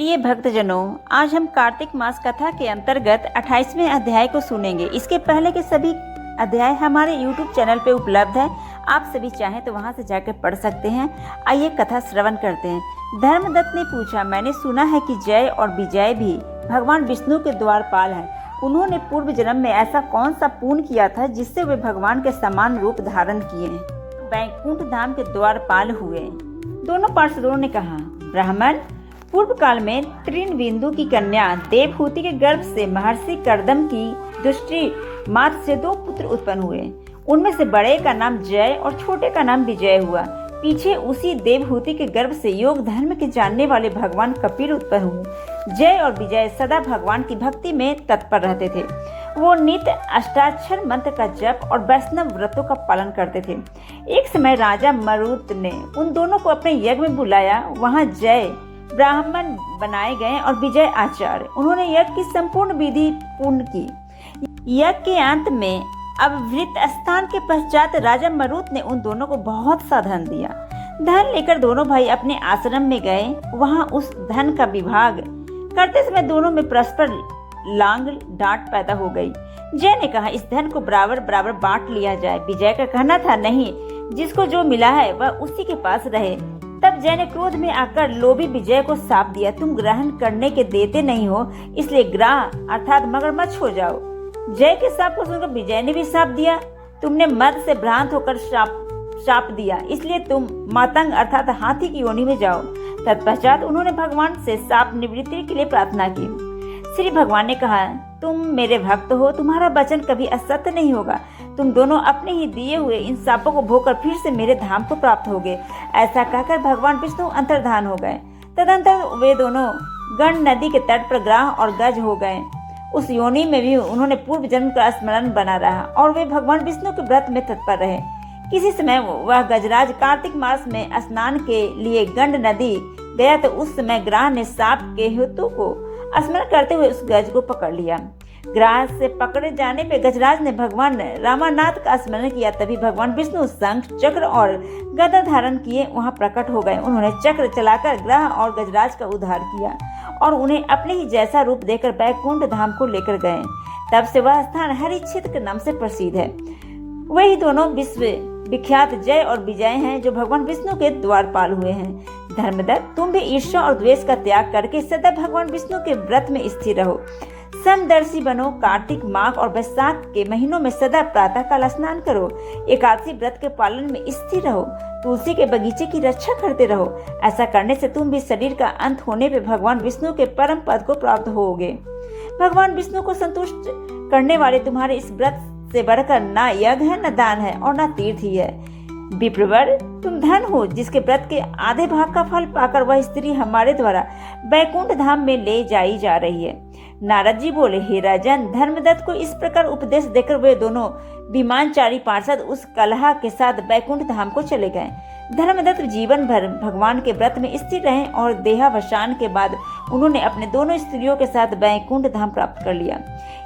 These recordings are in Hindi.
प्रिय भक्तजनों, आज हम कार्तिक मास कथा के अंतर्गत 28वें अध्याय को सुनेंगे। इसके पहले के सभी अध्याय हमारे YouTube चैनल पे उपलब्ध है। आप सभी चाहें तो वहां से जाकर पढ़ सकते हैं। आइए कथा श्रवण करते हैं। धर्मदत्त ने पूछा, मैंने सुना है कि जय और विजय भी भगवान विष्णु के द्वारपाल हैं। उन्होंने पूर्व जन्म में ऐसा कौन सा पुण्य किया था जिससे वे भगवान के समान रूप धारण किए, वैकुंठ धाम के द्वारपाल हुए। दोनों पार्षदों ने कहा, ब्राह्मण, पूर्व काल में त्रिनबिंदु की कन्या देवहूति के गर्भ से महर्षि कर्दम की दुष्टि मात से 2 पुत्र उत्पन्न हुए। उनमें से बड़े का नाम जय और छोटे का नाम विजय हुआ। पीछे उसी देवहूति के गर्भ से योग धर्म के जानने वाले भगवान कपिल उत्पन्न हुए। जय और विजय सदा भगवान की भक्ति में तत्पर रहते थे। वो नित्य अष्टाक्षर मंत्र का जप और वैष्णव व्रतों का पालन करते थे। एक समय राजा मरुत ने उन दोनों को अपने यज्ञ में बुलाया। वहाँ जय ब्राह्मण बनाए गए और विजय आचार्य। उन्होंने यज्ञ की संपूर्ण विधि पूर्ण की। यज्ञ के अंत में अवृत स्थान के पश्चात राजा मरुत ने उन दोनों को बहुत सा धन दिया। धन लेकर दोनों भाई अपने आश्रम में गए। वहां उस धन का विभाग करते समय दोनों में परस्पर लांग डांट पैदा हो गई। जय ने कहा, इस धन को बराबर बराबर बांट लिया जाए। विजय का कहना था, नहीं, जिसको जो मिला है वह उसी के पास रहे। तब जय ने क्रोध में आकर लोभी विजय को शाप दिया, तुम ग्रहण करने के देते नहीं हो, इसलिए ग्राह अर्थात मगरमच्छ हो जाओ। जय के शाप को सुनकर विजय ने भी शाप दिया, तुमने मद से भ्रांत होकर शाप दिया, इसलिए तुम मातंग अर्थात हाथी की योनि में जाओ। तत्पश्चात उन्होंने भगवान से शाप निवृत्ति के लिए प्रार्थना की। श्री भगवान ने कहा, तुम मेरे भक्त हो, तुम्हारा वचन कभी असत्य नहीं होगा। तुम दोनों अपने ही दिए हुए इन शापों को भोगकर फिर से मेरे धाम को प्राप्त होगे। ऐसा कहकर भगवान विष्णु अंतर्धान हो गए। तदंतर वे दोनों गंड नदी के तट पर ग्राह और गज हो गए। उस योनि में भी उन्होंने पूर्व जन्म का स्मरण बना रहा और वे भगवान विष्णु के व्रत में तत्पर रहे। किसी समय वह गजराज कार्तिक मास में स्नान के लिए गंड नदी गया तो उस समय ग्राह ने साप के हेतु को स्मरण करते हुए उस गज को पकड़ लिया। ग्राह से पकड़े जाने पे गजराज ने भगवान रामानाथ का स्मरण किया। तभी भगवान विष्णु शंख, चक्र और गदा धारण किए वहां प्रकट हो गए। उन्होंने चक्र चलाकर ग्राह और गजराज का उद्धार किया और उन्हें अपने ही जैसा रूप देकर वैकुंठ धाम को लेकर गए। तब से वह स्थान हरि क्षेत्र के नाम से प्रसिद्ध है। वही दोनों विश्व विख्यात जय और विजय हैं जो भगवान विष्णु के द्वारपाल हुए हैं। धर्मदत्त, तुम भी ईर्ष्या और द्वेष का त्याग करके सदा भगवान विष्णु के व्रत में स्थिर रहो। समदर्शी बनो। कार्तिक, माघ और वैशाख के महीनों में सदा प्रातः काल स्नान करो। एकादशी व्रत के पालन में स्थिर रहो। तुलसी के बगीचे की रक्षा करते रहो। ऐसा करने से तुम भी शरीर का अंत होने पे भगवान विष्णु के परम पद को प्राप्त होगे। भगवान विष्णु को संतुष्ट करने वाले तुम्हारे इस व्रत से बढ़कर ना यज्ञ है, न दान है और न तीर्थ ही है। विप्रवर, तुम धन हो जिसके व्रत के आधे भाग का फल पाकर वह स्त्री हमारे द्वारा वैकुंठ धाम में ले जाई जा रही है। नारद जी बोले, हे राजन, धर्मदत्त को इस प्रकार उपदेश देकर वे दोनों विमानचारी पार्षद उस कलहा के साथ वैकुंठ धाम को चले गए। धर्मदत्त जीवन भर भगवान के व्रत में स्थिर रहे और देहावसान के बाद उन्होंने अपने दोनों स्त्रियों के साथ वैकुंठ धाम प्राप्त कर लिया।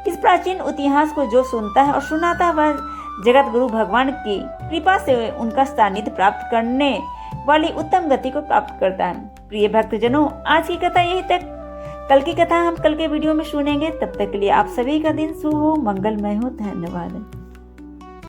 इस प्राचीन इतिहास को जो सुनता है और सुनाता है वह जगत गुरु भगवान की कृपा से उनका सानिध्य प्राप्त करने वाली उत्तम गति को प्राप्त करता है। प्रिय भक्तजनों, आज की कथा यही तक। कल की कथा हम कल के वीडियो में सुनेंगे। तब तक के लिए आप सभी का दिन शुभ हो, मंगलमय हो। धन्यवाद।